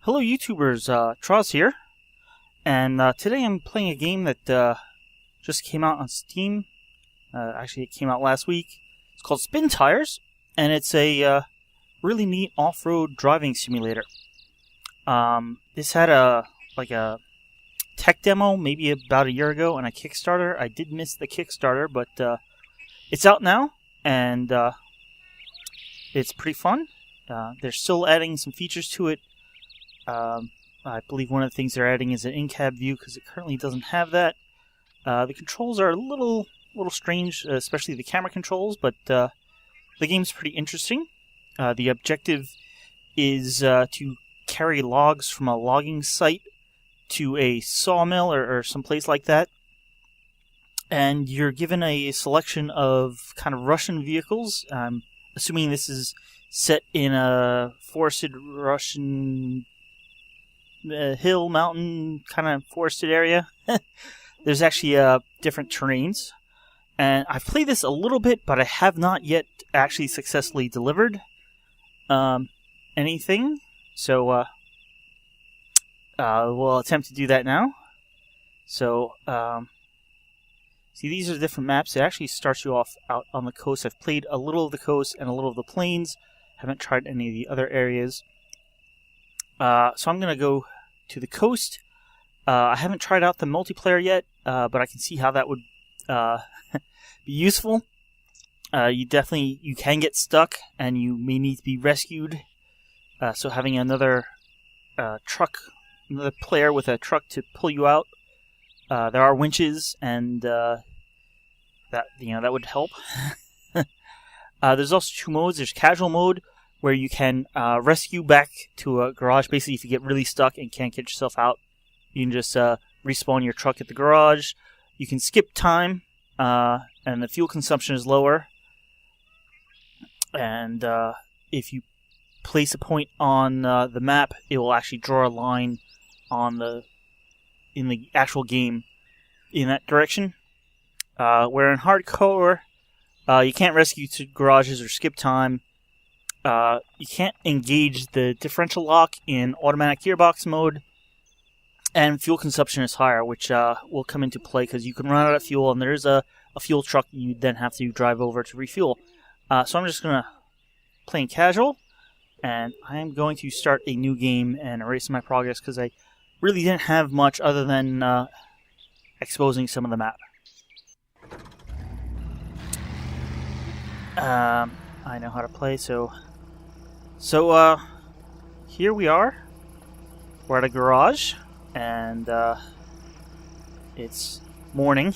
Hello YouTubers, Troz here, and today I'm playing a game that just came out on Steam. Actually, it came out last week. It's called SpinTires, and it's a really neat off-road driving simulator. This had a tech demo maybe about a year ago and a Kickstarter. I did miss the Kickstarter, but it's out now, and it's pretty fun. They're still adding some features to it. I believe one of the things they're adding is an in-cab view because it currently doesn't have that. The controls are a little strange, especially the camera controls, but the game's pretty interesting. The objective is to carry logs from a logging site to a sawmill or someplace like that. And you're given a selection of kind of Russian vehicles. I'm assuming this is set in a forested Russian hill, mountain, kind of forested area. There's actually different terrains. And I've played this a little bit, but I have not yet actually successfully delivered anything. So we'll attempt to do that now. So, see, these are the different maps. It actually starts you off out on the coast. I've played a little of the coast and a little of the plains. Haven't tried any of the other areas. So I'm going to go to the coast. I haven't tried out the multiplayer yet, but I can see how that would be useful. You can get stuck, and you may need to be rescued. So having another another player with a truck to pull you out. There are winches, and that would help. There's also two modes. There's casual mode, where you can rescue back to a garage. Basically, if you get really stuck and can't get yourself out, you can just respawn your truck at the garage. You can skip time, and the fuel consumption is lower. And if you place a point on the map, it will actually draw a line in the actual game in that direction. Where in hardcore, you can't rescue to garages or skip time. You can't engage the differential lock in automatic gearbox mode, and fuel consumption is higher, which will come into play because you can run out of fuel, and there's a fuel truck you then have to drive over to refuel. So I'm just going to play in casual, and I am going to start a new game and erase my progress because I really didn't have much other than exposing some of the map. I know how to play, so here we are. We're at a garage, and it's morning,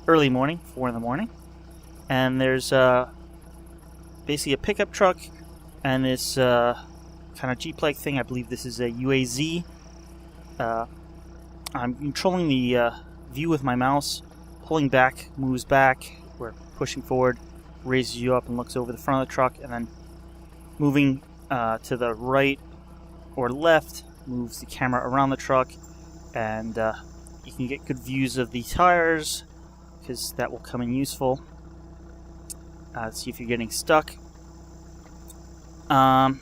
early morning, 4 in the morning, and there's basically a pickup truck and this kind of Jeep-like thing. I believe this is a UAZ. I'm controlling the view with my mouse. Pulling back moves back. We're pushing forward, raises you up and looks over the front of the truck, and then moving to the right or left moves the camera around the truck, and you can get good views of the tires because that will come in useful. See if you're getting stuck. But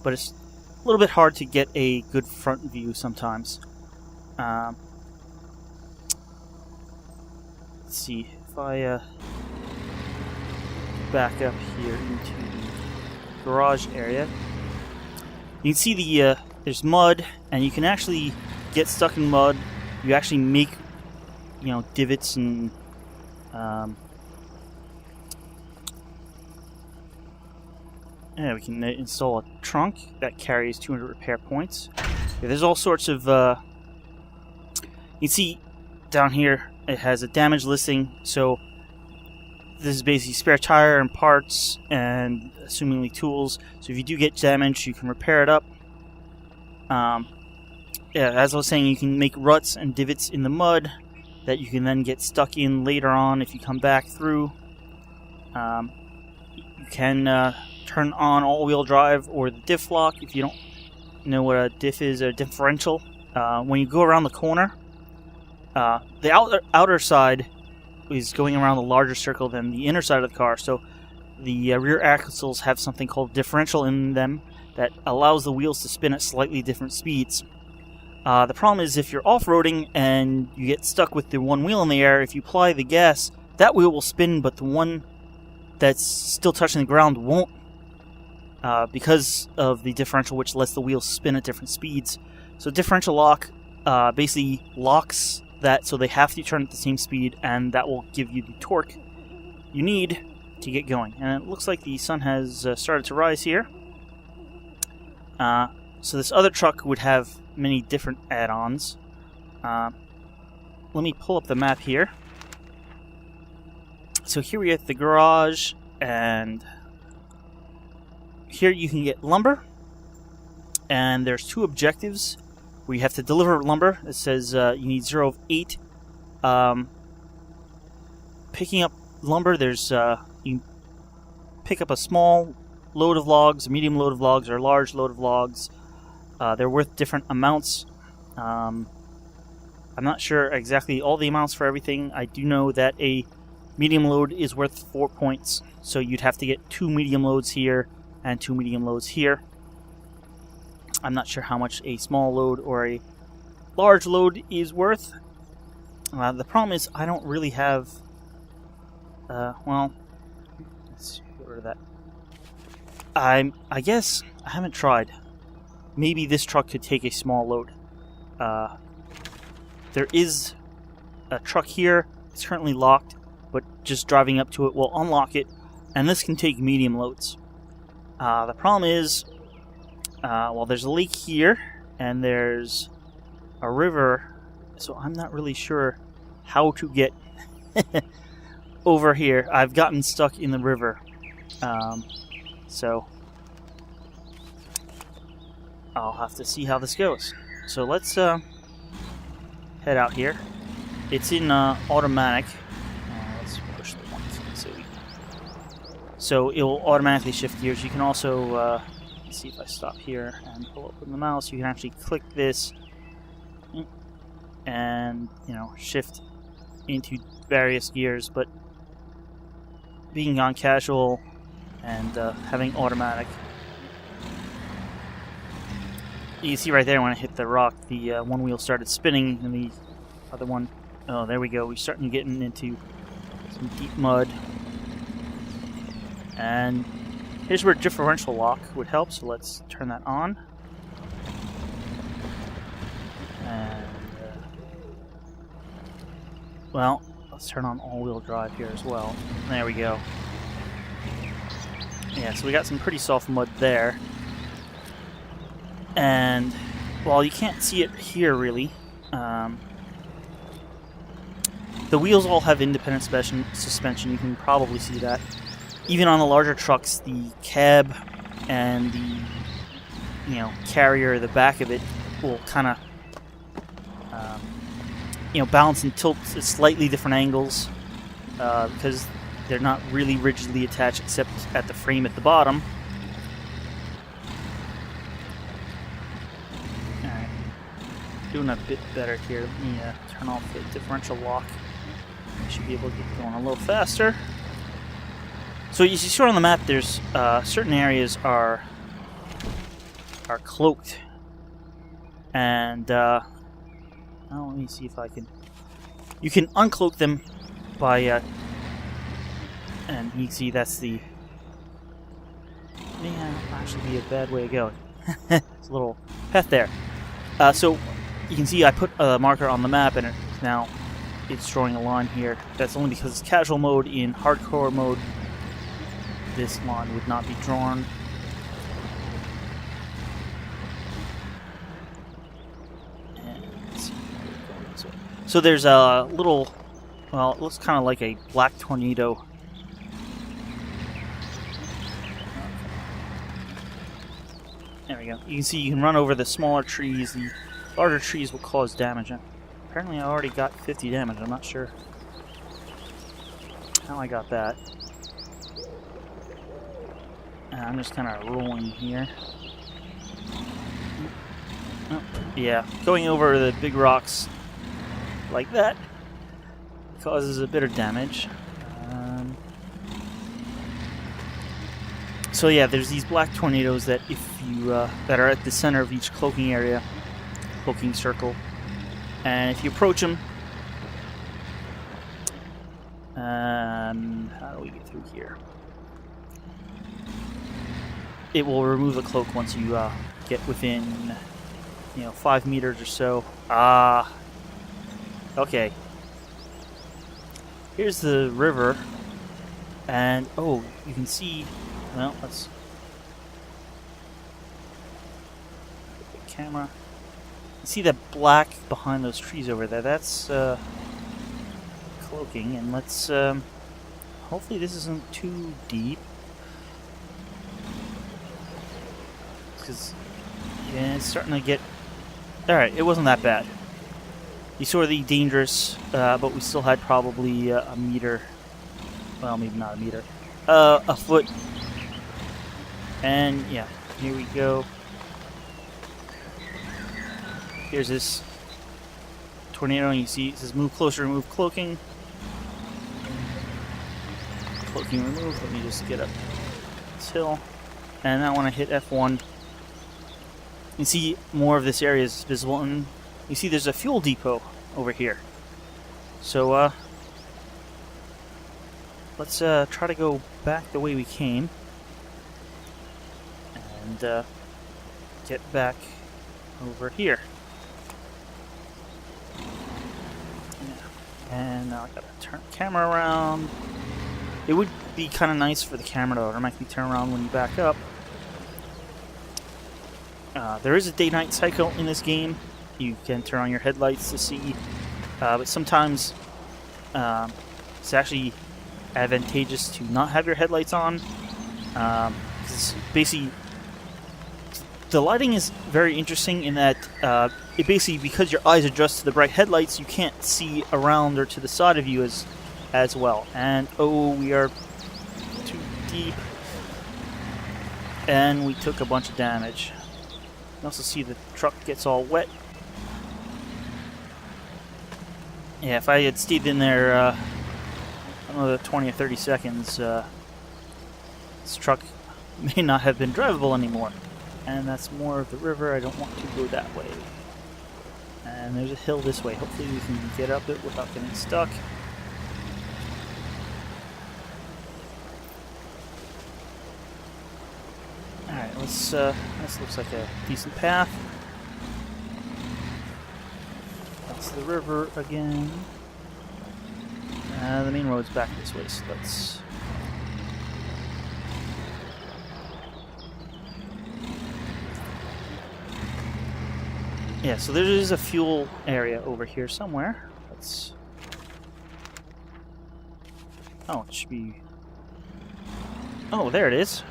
it's a little bit hard to get a good front view sometimes. Let's see if I back up here into the garage area. You can see there's mud, and you can actually get stuck in mud. You actually make divots and we can install a trunk that carries 200 repair points. There's all sorts of you can see down here it has a damage listing, so this is basically spare tire and parts and assumingly tools. So if you do get damage, you can repair it up. As I was saying, you can make ruts and divots in the mud that you can then get stuck in later on if you come back through. You can turn on all-wheel drive or the diff lock if you don't know what a diff is, a differential. When you go around the corner, the outer side is going around the larger circle than the inner side of the car. So the rear axles have something called differential in them that allows the wheels to spin at slightly different speeds. The problem is if you're off-roading and you get stuck with the one wheel in the air, if you apply the gas, that wheel will spin, but the one that's still touching the ground won't, because of the differential, which lets the wheels spin at different speeds. So differential lock basically locks that so they have to turn at the same speed, and that will give you the torque you need to get going. And it looks like the sun has started to rise here. So this other truck would have many different add-ons. Let me pull up the map here. So here we have the garage, and here you can get lumber. And there's 2 objectives where you have to deliver lumber. It says you need 0 of 8. Picking up lumber, there's you pick up a small load of logs, a medium load of logs, or a large load of logs. They're worth different amounts. I'm not sure exactly all the amounts for everything. I do know that a medium load is worth 4 points, so you'd have to get 2 medium loads here and 2 medium loads here. I'm not sure how much a small load or a large load is worth. The problem is I don't really have... well, let's get rid of that. I guess I haven't tried. Maybe this truck could take a small load. There is a truck here. It's currently locked, but just driving up to it will unlock it, and this can take medium loads. The problem is, well, there's a lake here, and there's a river, so I'm not really sure how to get over here. I've gotten stuck in the river, so I'll have to see how this goes. So let's head out here. It's in automatic. Let's push the one so it will automatically shift gears. You can also let's see if I stop here and pull up with the mouse. You can actually click this and shift into various gears. But being on casual and having automatic, you can see right there when I hit the rock, the one wheel started spinning and the other one, oh, there we go. We're starting to get into some deep mud. And here's where differential lock would help, so let's turn that on. And, well, let's turn on all-wheel drive here as well. There we go. Yeah, so we got some pretty soft mud there. And while you can't see it here really, the wheels all have independent suspension. You can probably see that. Even on the larger trucks, the cab and the carrier, the back of it, will kind of balance and tilt at slightly different angles because they're not really rigidly attached except at the frame at the bottom. Alright, doing a bit better here. Let me turn off the differential lock. I should be able to get going a little faster. So as you see on the map, there's certain areas are cloaked, and let me see if I can. You can uncloak them by, and you can see that's the. May actually be a bad way of going. It's a little path there. So you can see I put a marker on the map, and it's drawing a line here. That's only because it's casual mode. In hardcore mode, this line would not be drawn. And let's see. So there's a little, well, it looks kind of like a black tornado. There we go. You can see you can run over the smaller trees. The larger trees will cause damage. Apparently I already got 50 damage. I'm not sure how I got that. I'm just kind of rolling here. Oh, yeah, going over the big rocks like that causes a bit of damage. So yeah, there's these black tornadoes that if you that are at the center of each cloaking area, cloaking circle, and if you approach them, how do we get through here? It will remove the cloak once you get within, 5 meters or so. Okay. Here's the river, and oh, you can see. Well, let's put the camera. You see that black behind those trees over there? That's cloaking, and let's. Hopefully, this isn't too deep, because it's starting to get. All right, it wasn't that bad. Disorderly dangerous, but we still had probably a meter. Well, maybe not a meter. A foot. And yeah, here we go. Here's this tornado, and you see it says move closer, remove cloaking. Cloaking removed. Let me just get up this hill. And now when I hit F1, you can see more of this area is visible, and you see there's a fuel depot over here. So let's try to go back the way we came and get back over here. Yeah. And now I gotta turn the camera around. It would be kind of nice for the camera to automatically turn around when you back up. There is a day-night cycle in this game. You can turn on your headlights to see, but sometimes it's actually advantageous to not have your headlights on. Because basically, the lighting is very interesting in that it basically, because your eyes adjust to the bright headlights, you can't see around or to the side of you as well. And oh, we are too deep, and we took a bunch of damage. You also see the truck gets all wet. Yeah, if I had stayed in there another 20 or 30 seconds, this truck may not have been drivable anymore. And that's more of the river. I don't want to go that way. And there's a hill this way. Hopefully we can get up it without getting stuck. Alright, this looks like a decent path. That's the river again. The main road's back this way, so let's... Yeah, so there is a fuel area over here somewhere. Let's... Oh, it should be... Oh, there it is.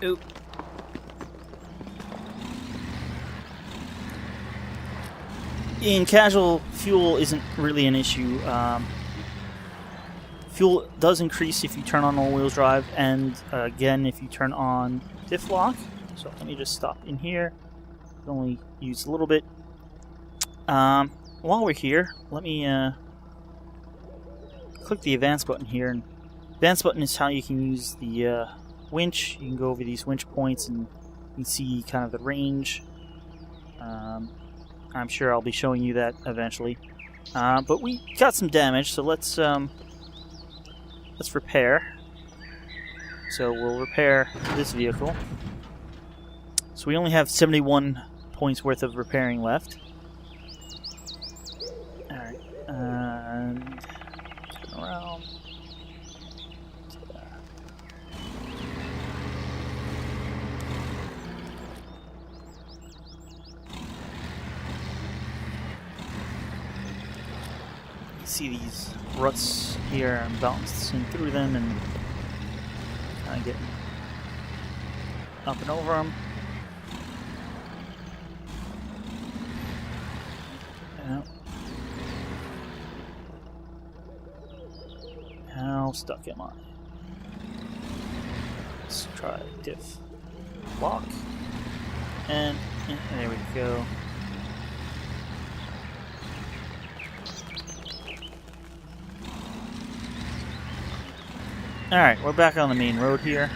Oop. In casual, fuel isn't really an issue. Fuel does increase if you turn on all-wheel drive, and again if you turn on diff lock. So let me just stop in here. Only use a little bit. While we're here, let me click the advance button here. And advance button is how you can use the winch. You can go over these winch points and you can see kind of the range. I'm sure I'll be showing you that eventually. But we got some damage, so let's repair. So we'll repair this vehicle. So we only have 71 points worth of repairing left. Alright, and turn around. See these ruts here and bouncing through them and kind of getting up and over them. Yeah. How stuck am I? Let's try diff lock, and there we go. Alright, we're back on the main road here.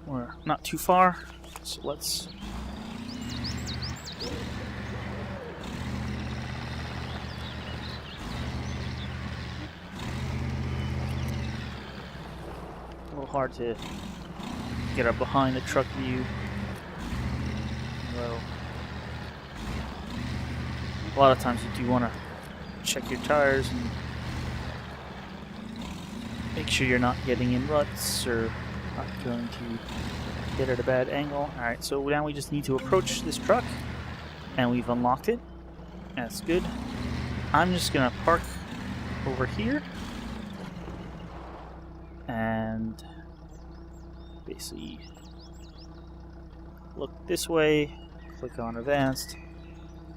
We're not too far, so let's... A little hard to get up behind the truck view. Well, a lot of times you do want to check your tires and make sure you're not getting in ruts or not going to get at a bad angle. Alright, so now we just need to approach this truck, and we've unlocked it. That's good. I'm just going to park over here and basically look this way, click on advanced,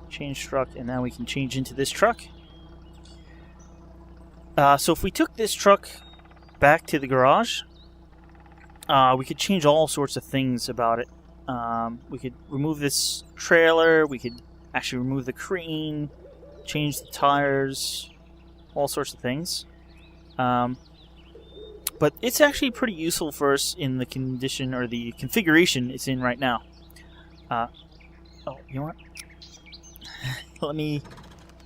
change truck, and now we can change into this truck. So if we took this truck back to the garage, we could change all sorts of things about it. We could remove this trailer, we could actually remove the crane, change the tires, all sorts of things. But it's actually pretty useful for us in the condition or the configuration it's in right now. Oh, you know what? Let me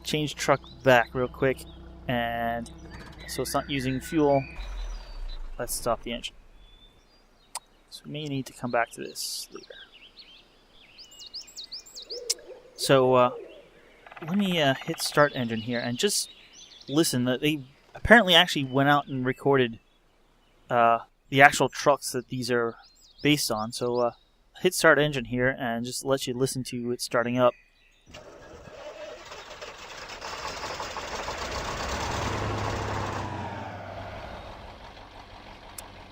change truck back real quick, and so it's not using fuel. Let's stop the engine. So we may need to come back to this later. So let me hit start engine here and just listen. That they apparently actually went out and recorded the actual trucks that these are based on. So hit start engine here and just let you listen to it starting up.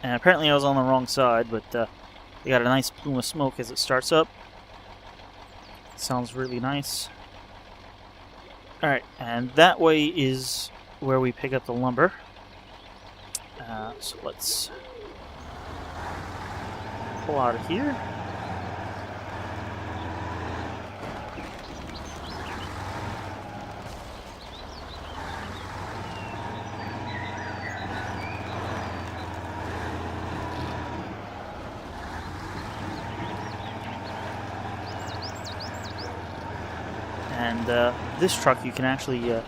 And apparently I was on the wrong side, but they got a nice plume of smoke as it starts up. Sounds really nice. Alright, and that way is where we pick up the lumber. So let's pull out of here. And this truck, you can actually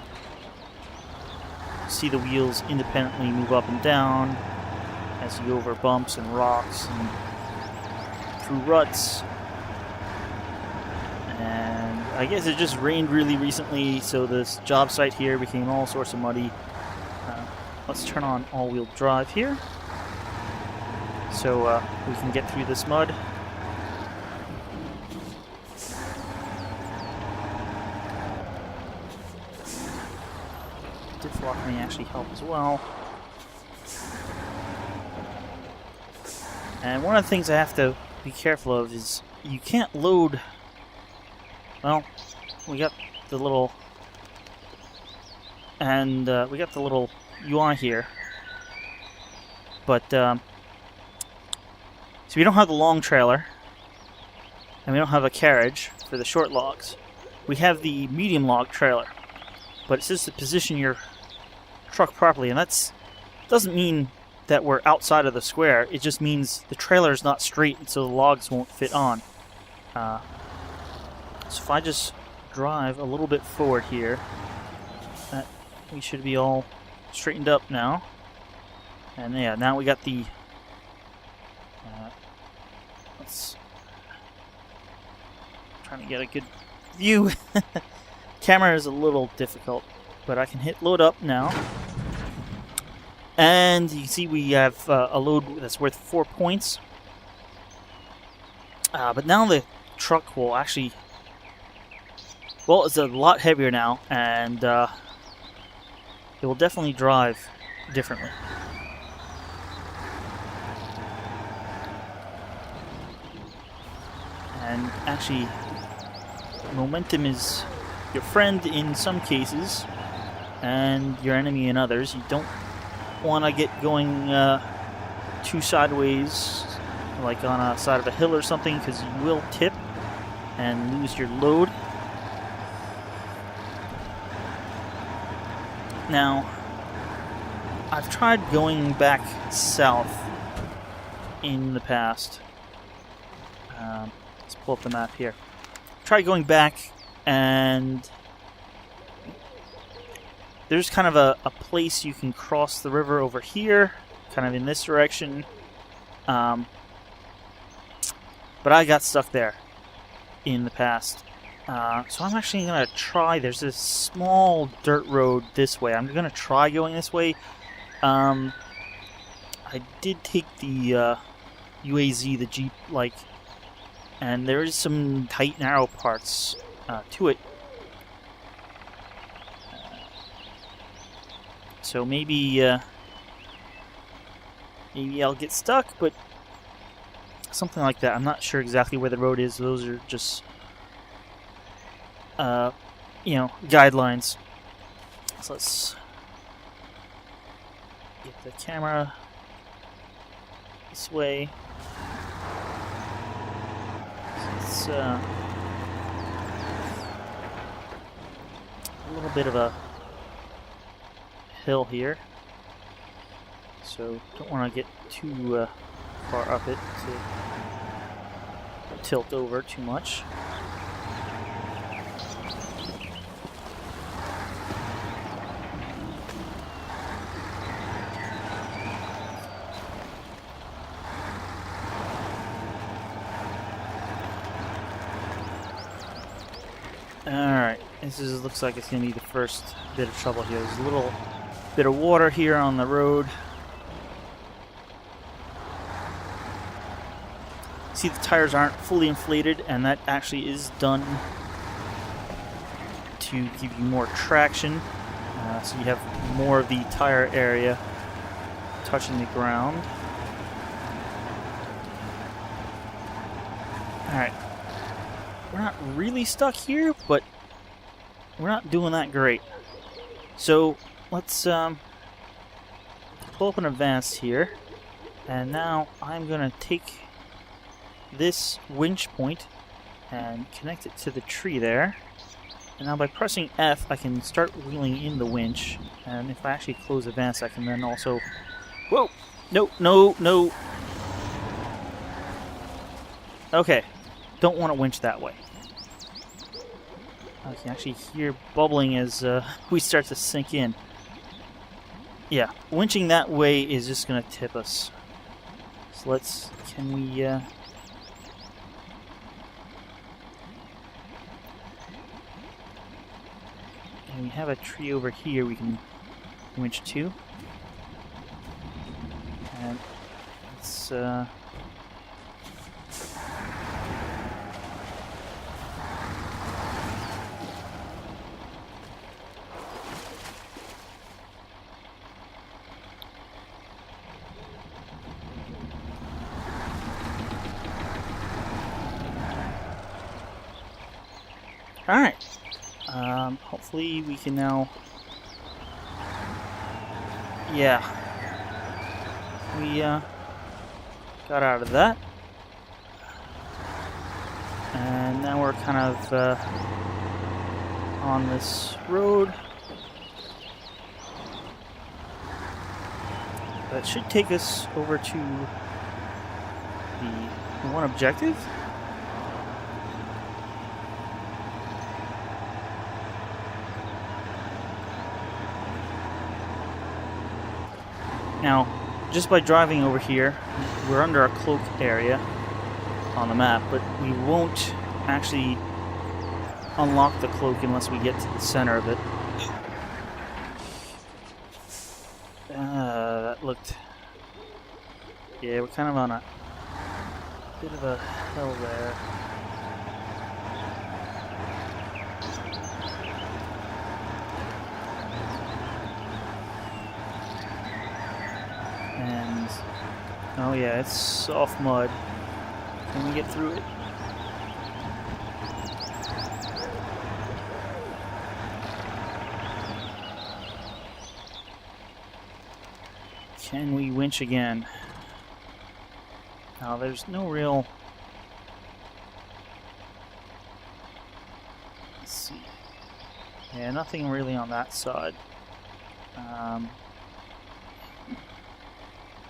see the wheels independently move up and down as you go over bumps and rocks and through ruts. And I guess it just rained really recently, so this job site here became all sorts of muddy. Let's turn on all-wheel drive here so we can get through this mud. Diff-lock may actually help as well. And one of the things I have to be careful of is you can't load... Well, we got the little... And we got the little UI here. But, so we don't have the long trailer. And we don't have a carriage for the short logs. We have the medium log trailer. But it says to position your truck properly, and that doesn't mean that we're outside of the square. It just means the trailer is not straight, and so the logs won't fit on. So if I just drive a little bit forward here, we should be all straightened up now. And yeah, now we got the... let's... trying to get a good view. Camera is a little difficult, but I can hit load up now. And you can see we have a load that's worth 4 points. But now the truck will actually... Well, it's a lot heavier now, and it will definitely drive differently. And actually, momentum is your friend in some cases, and your enemy in others. You don't want to get going too sideways, like on a side of a hill or something, because you will tip and lose your load. Now, I've tried going back south in the past. Let's pull up the map here. Tried going back, and there's kind of a place you can cross the river over here, kind of in this direction. But I got stuck there in the past. So I'm actually going to try. There's this small dirt road this way. I'm going to try going this way. I did take the UAZ, the Jeep, and there is some tight, narrow parts to it. So maybe I'll get stuck, but something like that. I'm not sure exactly where the road is. Those are just, guidelines. So let's get the camera this way. It's a little bit of a hill here, so don't want to get too far up it to tilt over too much. Alright, looks like it's going to be the first bit of trouble here. There's a little bit of water here on the road. See, the tires aren't fully inflated, and that actually is done to give you more traction. So you have more of the tire area touching the ground. Alright. We're not really stuck here, but we're not doing that great. So let's pull up an advanced here, and now I'm gonna take this winch point and connect it to the tree there. And now by pressing F, I can start wheeling in the winch, and if I actually close advanced, I can then also... Whoa! No! Okay, don't want to winch that way. I can actually hear bubbling as we start to sink in. Yeah, winching that way is just going to tip us. So can we... and we have a tree over here we can winch to. And let's... Alright, hopefully we can now, yeah, we got out of that, and now we're kind of on this road that should take us over to the one objective. Now, just by driving over here, we're under a cloak area on the map, but we won't actually unlock the cloak unless we get to the center of it. That looked... Yeah, we're kind of on a bit of a hill there. And, oh yeah, it's soft mud. Can we get through it? Can we winch again? Now, there's no real... Let's see. Yeah, nothing really on that side.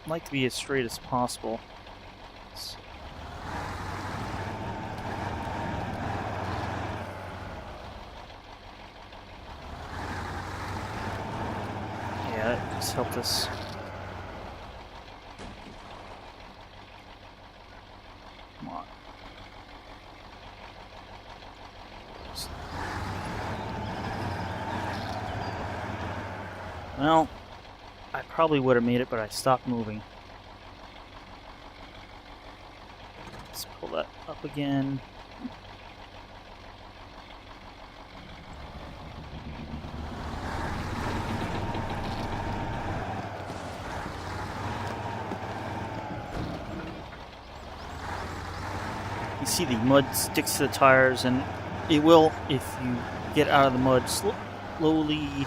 like to be as straight as possible. Yeah, that just helped us. Come on. Well, I probably would have made it, but I stopped moving. Let's pull that up again. You see the mud sticks to the tires, and it will, if you get out of the mud, slowly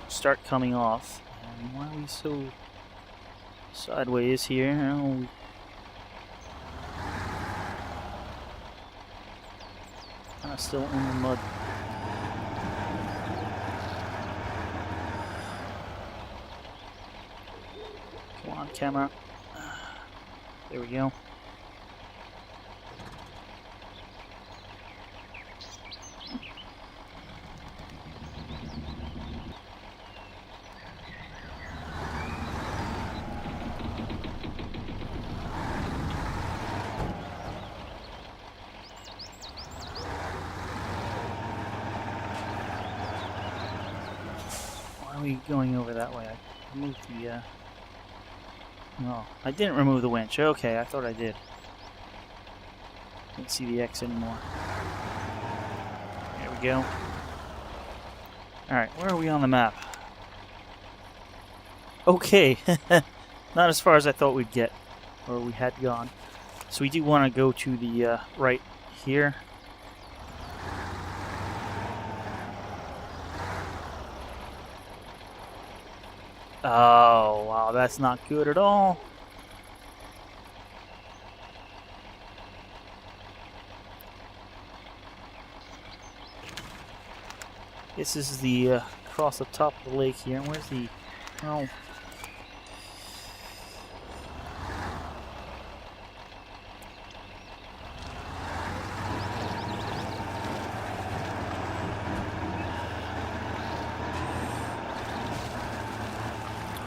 start coming off. And why are we so sideways here? Oh. Kind of still in the mud. Come on, camera. There we go. Why are we going over that way? I removed the, no, I didn't remove the winch. Okay, I thought I did. Can't see the X anymore. There we go. Alright, where are we on the map? Okay, not as far as I thought we'd get, or we had gone. So we do want to go to the right here. Oh, wow, that's not good at all. This is the across the top of the lake here. Where's the... Oh.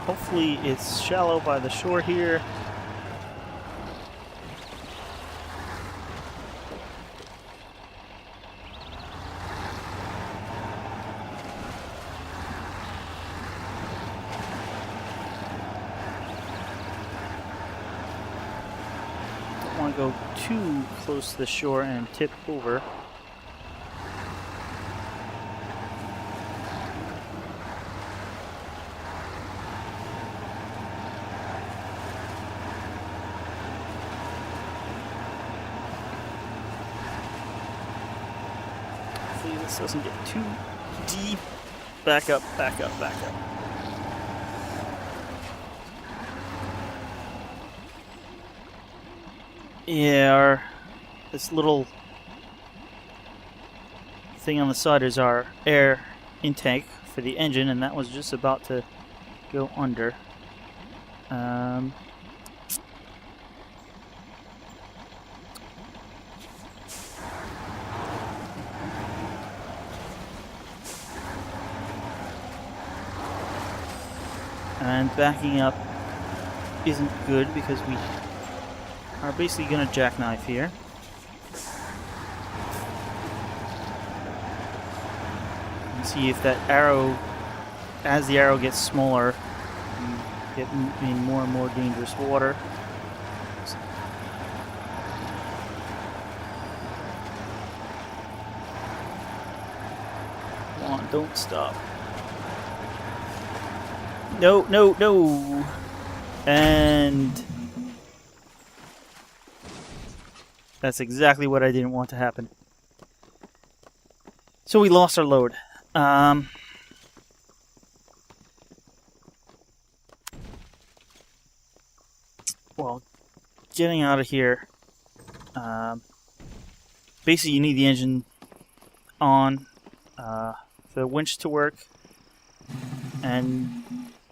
Hopefully it's shallow by the shore here. Don't want to go too close to the shore and tip over. This doesn't get too deep. Back up, back up, back up. Yeah, this little thing on the side is our air intake for the engine, and that was just about to go under. And backing up isn't good because we are basically going to jackknife here. And see if that arrow, as the arrow gets smaller, you get in more and more dangerous water. Come on, don't stop. No, no, no. And that's exactly what I didn't want to happen. So we lost our load. Well, getting out of here. Basically, you need the engine on for the winch to work. And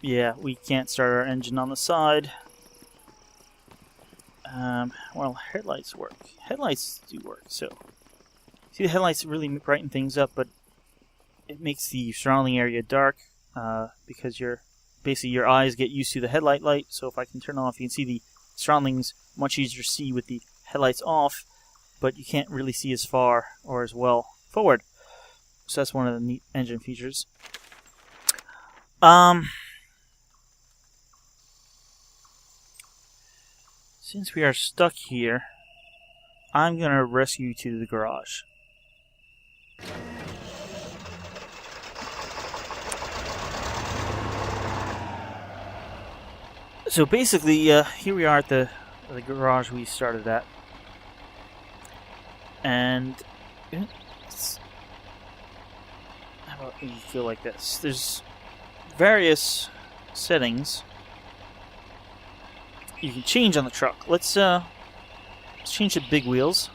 Yeah, we can't start our engine on the side. Well, headlights work. Headlights do work, so... See, the headlights really brighten things up, but it makes the surrounding area dark, because basically your eyes get used to the headlight light, so if I can turn off, you can see the surroundings much easier to see with the headlights off, but you can't really see as far or as well forward. So that's one of the neat engine features. Since we are stuck here, I'm going to rescue you to the garage. So basically, here we are at the garage we started at. And how about we feel like this? There's various settings you can change on the truck. Let's change the big wheels,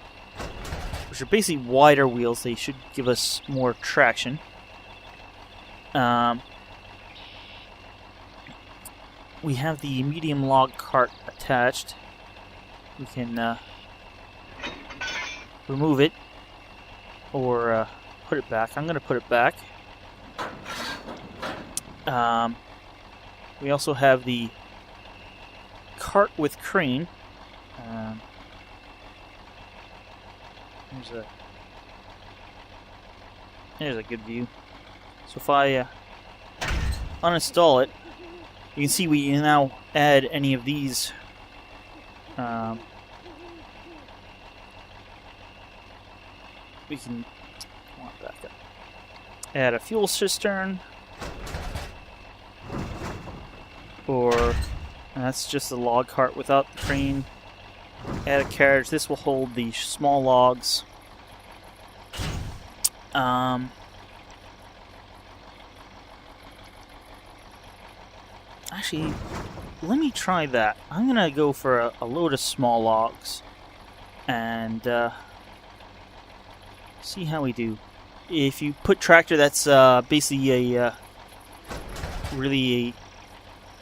which are basically wider wheels. They should give us more traction. We have the medium log cart attached. We can remove it or put it back. I'm going to put it back. We also have the cart with crane. There's a good view. So if I uninstall it, you can see we can now add any of these we can back up. Add a fuel cistern, and that's just a log cart without the crane. Add a carriage. This will hold the small logs. Actually, let me try that. I'm gonna go for a load of small logs and see how we do. If you put tractor, that's basically a really a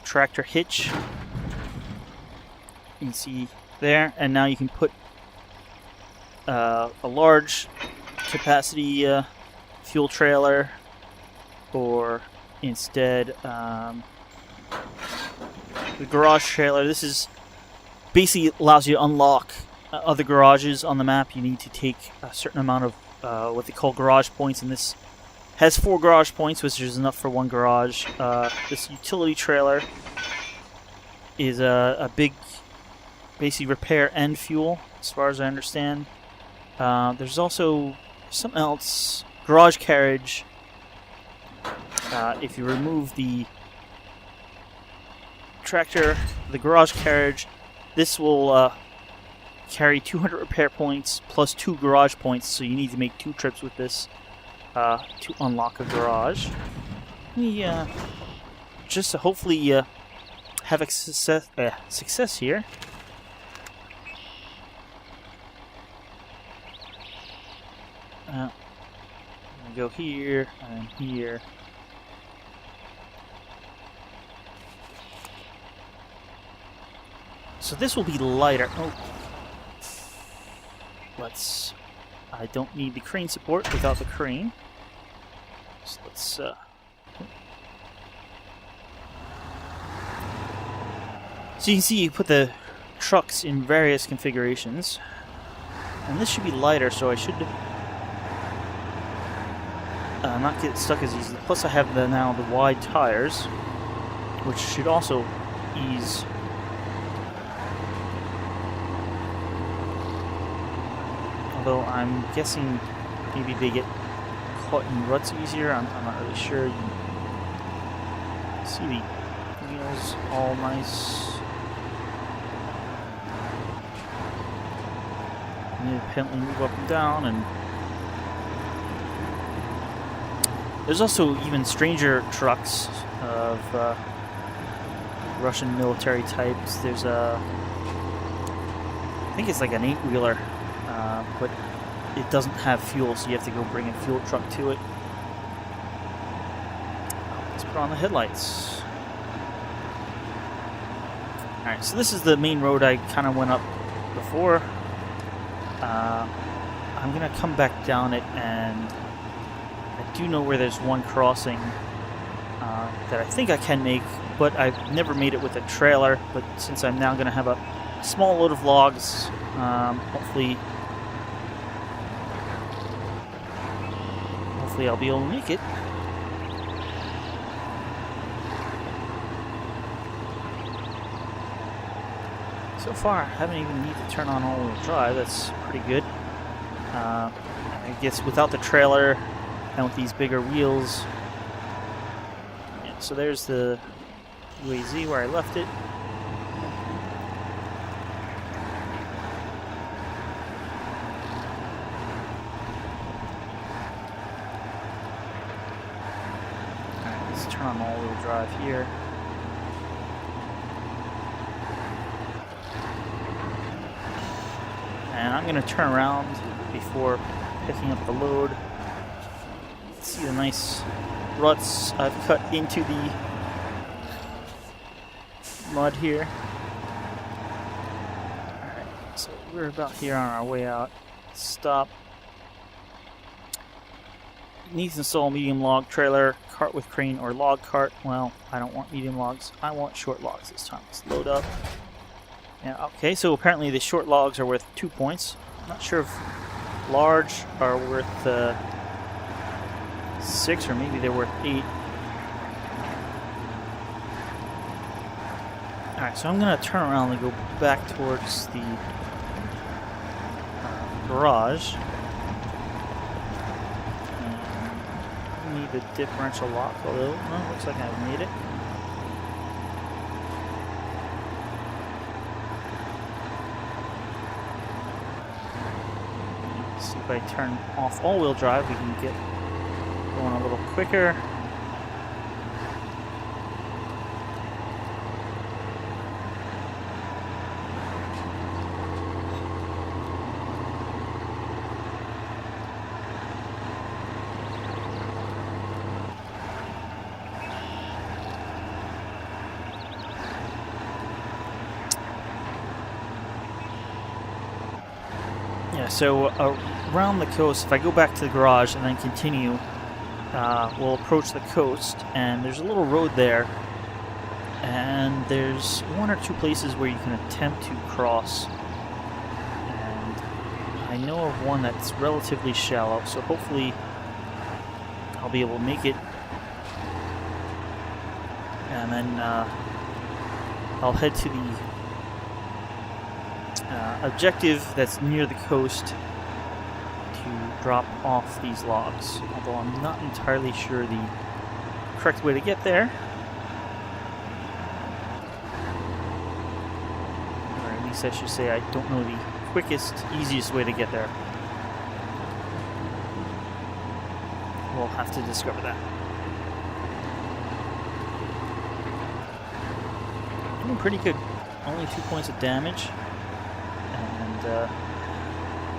tractor hitch. You can see there, and now you can put a large capacity fuel trailer, or instead the garage trailer. This is basically allows you to unlock other garages on the map. You need to take a certain amount of what they call garage points, and this has 4 garage points, which is enough for one garage. This utility trailer is a big, basically repair and fuel, as far as I understand. There's also something else, garage carriage. If you remove the tractor, the garage carriage, this will carry 200 repair points plus 2 garage points, so you need to make 2 trips with this to unlock a garage. We just to hopefully have a success here. I'm gonna go here and here. So this will be lighter. Oh, I don't need the crane support without the crane. So let's so you can see you put the trucks in various configurations, and this should be lighter, so I should not get stuck as easily. Plus I have now the wide tires, which should also ease. Although I'm guessing maybe they get caught in ruts easier. I'm not really sure. You see the wheels all nice. Independently move up and down, and there's also even stranger trucks of Russian military types. There's I think it's like an 8-wheeler. But it doesn't have fuel, so you have to go bring a fuel truck to it. Let's put on the headlights. Alright, so this is the main road I kind of went up before. I'm going to come back down it, and I do know where there's one crossing that I think I can make, but I've never made it with a trailer. But since I'm now going to have a small load of logs, hopefully I'll be able to make it. So far, I haven't even needed to turn on all-wheel drive. That's pretty good. I guess without the trailer and with these bigger wheels. Yeah, so there's the UAZ where I left it. Alright, let's turn on all-wheel drive here. And I'm going to turn around before picking up the load. See the nice ruts I've cut into the mud here. Alright, so we're about here on our way out. Stop. Needs to install medium log trailer, cart with crane, or log cart. Well, I don't want medium logs. I want short logs this time. Let's load up. Yeah, okay, so apparently the short logs are worth 2 points. I'm not sure if large are worth 6, or maybe they're worth 8. Alright, so I'm going to turn around and go back towards the garage. And need the differential lock, although well, looks like I've made it. See if I turn off all-wheel drive, we can get going a little quicker. Yeah, so around the coast, if I go back to the garage and then continue, we'll approach the coast, and there's a little road there, and there's 1 or 2 places where you can attempt to cross, and I know of one that's relatively shallow, so hopefully I'll be able to make it, and then I'll head to the objective that's near the coast to drop off these logs, although I'm not entirely sure the correct way to get there. Or at least I should say I don't know the quickest, easiest way to get there. We'll have to discover that. Doing pretty good. Only 2 points of damage. And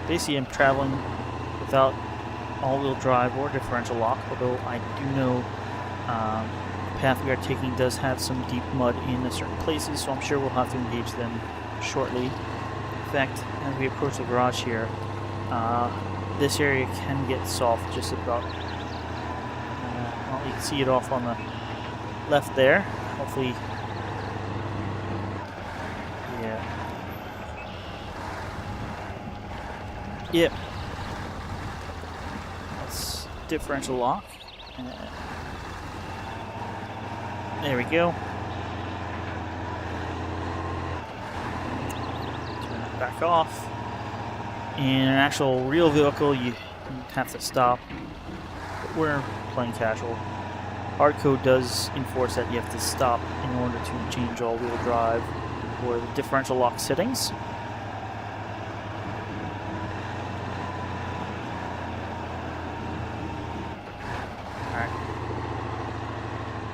basically I'm traveling without all-wheel drive or differential lock, although I do know the path we are taking does have some deep mud in certain places, so I'm sure we'll have to engage them shortly. In fact, as we approach the garage here, this area can get soft just about. Well, you can see it off on the left there. Hopefully, yeah. Yep. That's differential lock. There we go. Turn it back off. In an actual real vehicle, you have to stop. But we're playing casual. Hardcode does enforce that you have to stop in order to change all-wheel drive or the differential lock settings.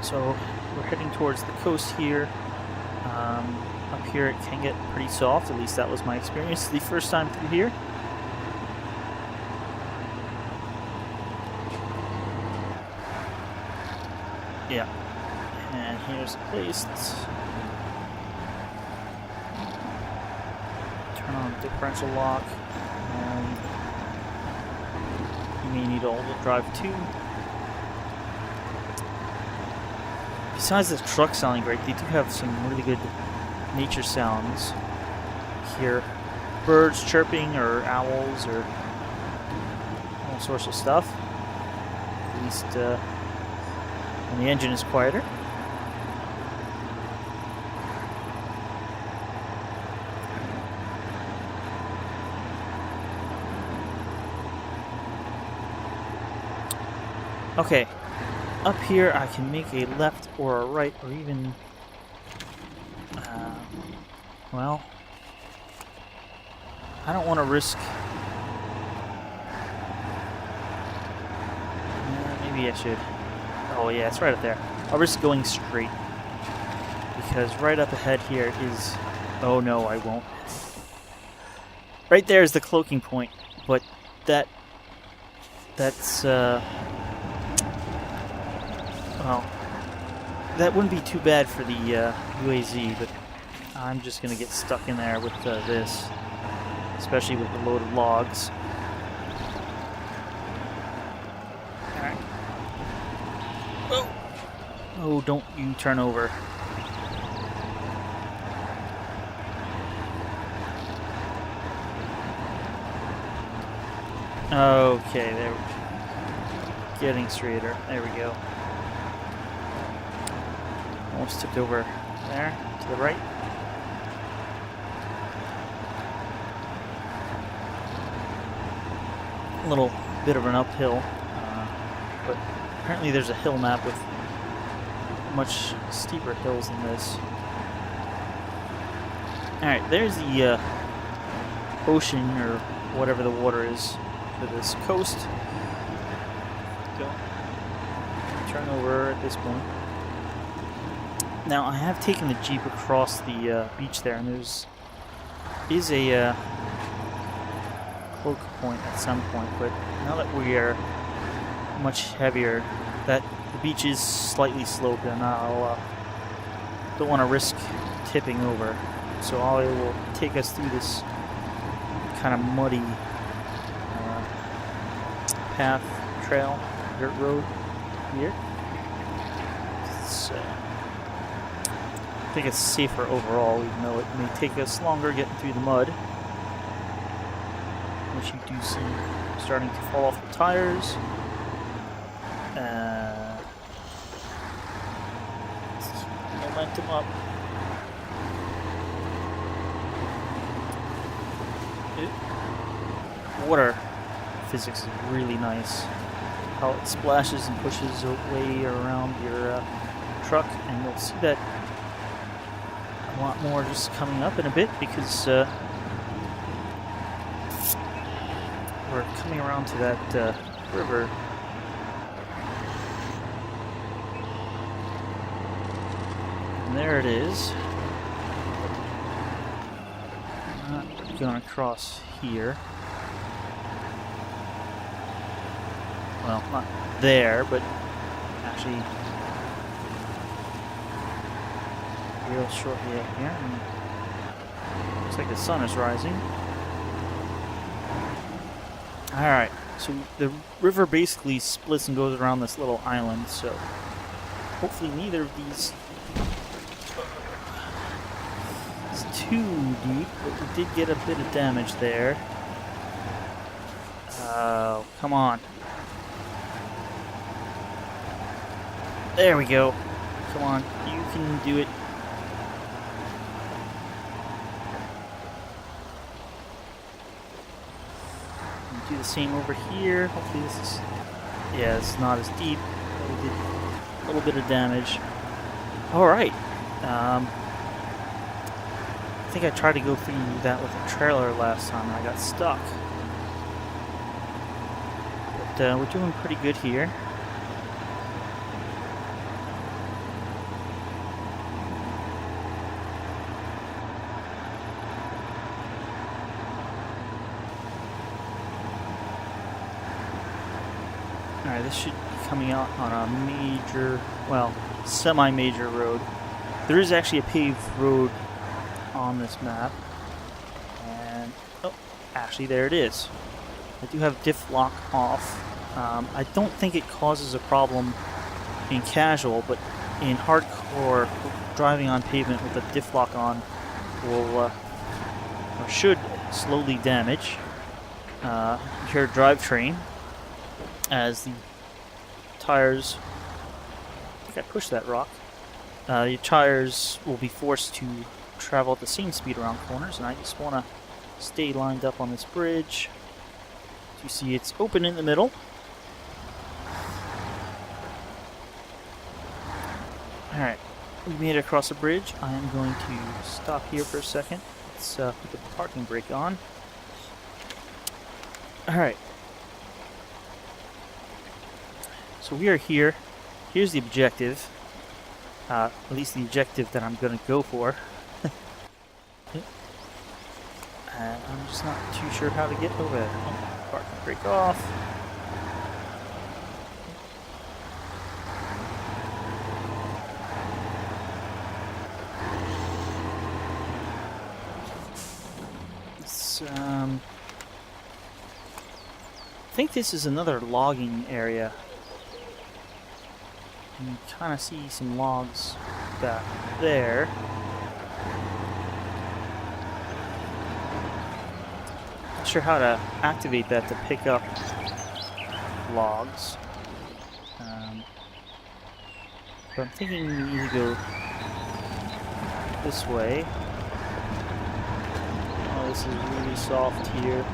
So we're heading towards the coast here. Up here it can get pretty soft, at least that was my experience the first time through here. Yeah. And here's the place. turn on differential lock, and you may need all-wheel drive too. Besides the truck sounding great, they do have some really good nature sounds. Hear birds chirping or owls or all sorts of stuff. At least when the engine is quieter. Okay, up here I can make a left or a right or even, well, I don't want to risk, maybe I should, oh yeah, it's right up there. I'll risk going straight, because right up ahead here is, oh no, I won't. Right there is the cloaking point, but that's, well, that wouldn't be too bad for the UAZ, but I'm just going to get stuck in there with this, especially with the load of logs. Alright. Oh, don't you turn over. Okay, there we go. Getting straighter. There we go. Almost tipped over there, to the right. A little bit of an uphill, but apparently there's a hill map with much steeper hills than this. Alright, there's the ocean, or whatever the water is for this coast. Don't turn over at this point. Now, I have taken the Jeep across the beach there, and there's is a cloak point at some point, but now that we are much heavier, that the beach is slightly sloped, and I'll don't want to risk tipping over. So I will take us through this kind of muddy path, trail, dirt road here. It's, I think it's safer overall, even though it may take us longer getting through the mud. Which you do see starting to fall off the tires. Momentum up. Water physics is really nice. How it splashes and pushes away around your truck, and you'll see that a lot more just coming up in a bit, because we're coming around to that river. And there it is. Not going across here. Well, not there, but actually real shortly up here. And looks like the sun is rising. Alright, so the river basically splits and goes around this little island, so hopefully neither of these is too deep, but we did get a bit of damage there. Oh, come on. There we go. Come on, you can do it. Do the same over here. Hopefully this is, yeah, it's not as deep. We did a little bit of damage. Alright. I think I tried to go through that with a trailer last time and I got stuck. But we're doing pretty good here. Alright, this should be coming out on a major, well, semi-major road. There is actually a paved road on this map, and Actually, there it is. I do have diff lock off. I don't think it causes a problem in casual, but in hardcore, driving on pavement with a diff lock on will or should slowly damage your drivetrain, as the tires. I think I pushed that rock. Your tires will be forced to travel at the same speed around corners, and I just want to stay lined up on this bridge. As you see, it's open in the middle. Alright, we made it across the bridge. I am going to stop here for a second. Let's put the parking brake on. Alright. So we are here. Here's the objective. At least the objective that I'm going to go for. And I'm just not too sure how to get over there. Oh, parking brake off. I think this is another logging area. You can kind of see some logs back there. Not sure how to activate that to pick up logs. But I'm thinking we need to go this way. Oh, this is really soft here.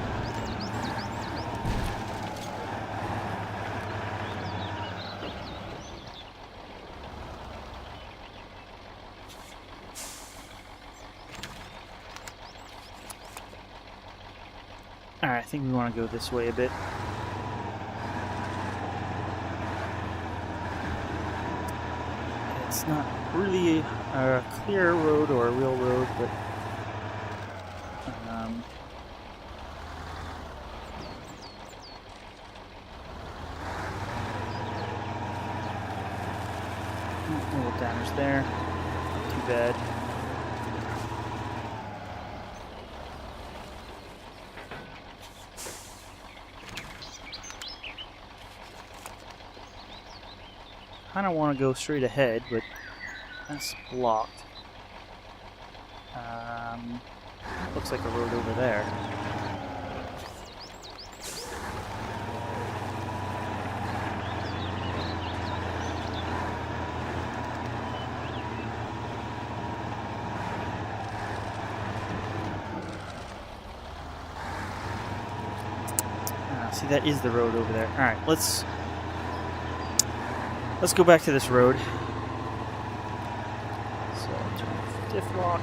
Alright, I think we want to go this way a bit. It's not really a clear road or a real road, but a little damage there. Not too bad. I kind of want to go straight ahead, but that's blocked. Looks like a road over there. See, that is the road over there. All right, let's go back to this road. So, turn off diff lock.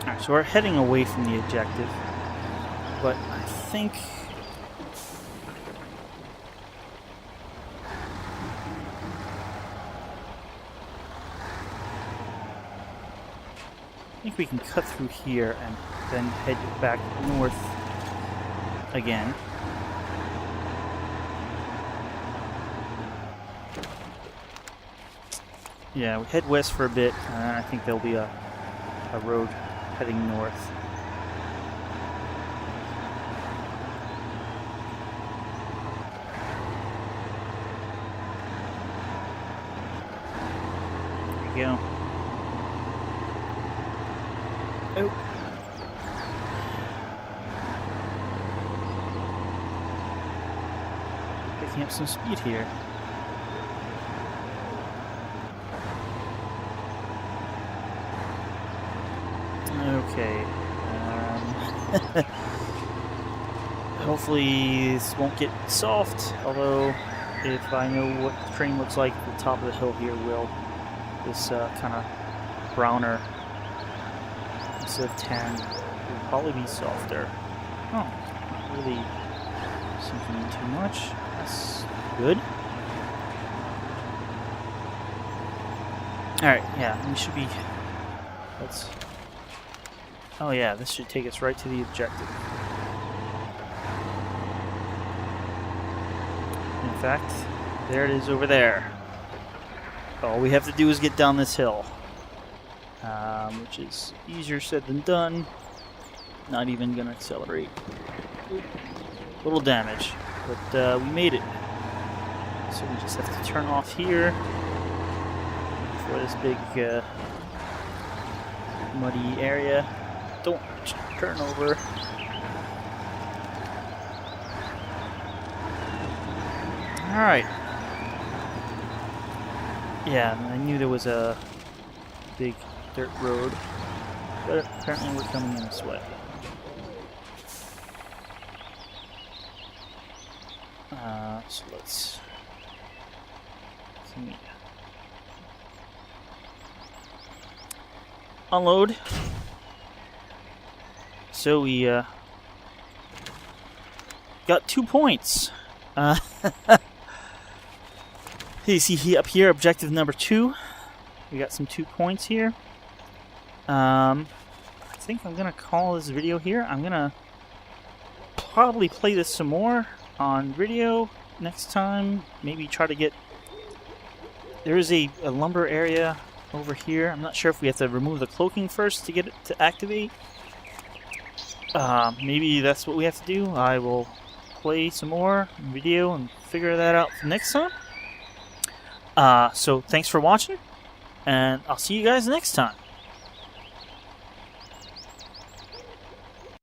Alright, so we're heading away from the objective, but I think we can cut through here and then head back north again. Yeah, we head west for a bit, and I think there'll be a road heading north. There we go. Oh. Picking up some speed here. Okay. Hopefully this won't get soft, although if I know what the train looks like at the top of the hill here, will this kind of browner instead of tan will probably be softer. Oh, not really sinking in too much. That's good. Alright, yeah, we should be... Let's Oh yeah, this should take us right to the objective. In fact, there it is over there. All we have to do is get down this hill, which is easier said than done. Not even going to accelerate. Little damage, but we made it. So we just have to turn off here for this big muddy area. Don't turn over. Alright. Yeah, I knew there was a big dirt road, but apparently we're coming in this way. So let's unload. So we got 2 points. You see up here, objective number 2. We got some 2 points here. I think I'm gonna call this video here. I'm gonna probably play this some more on video next time. Maybe try to get. There is a lumber area over here. I'm not sure if we have to remove the cloaking first to get it to activate. Maybe that's what we have to do. I will play some more video and figure that out for next time. So thanks for watching, and I'll see you guys next time.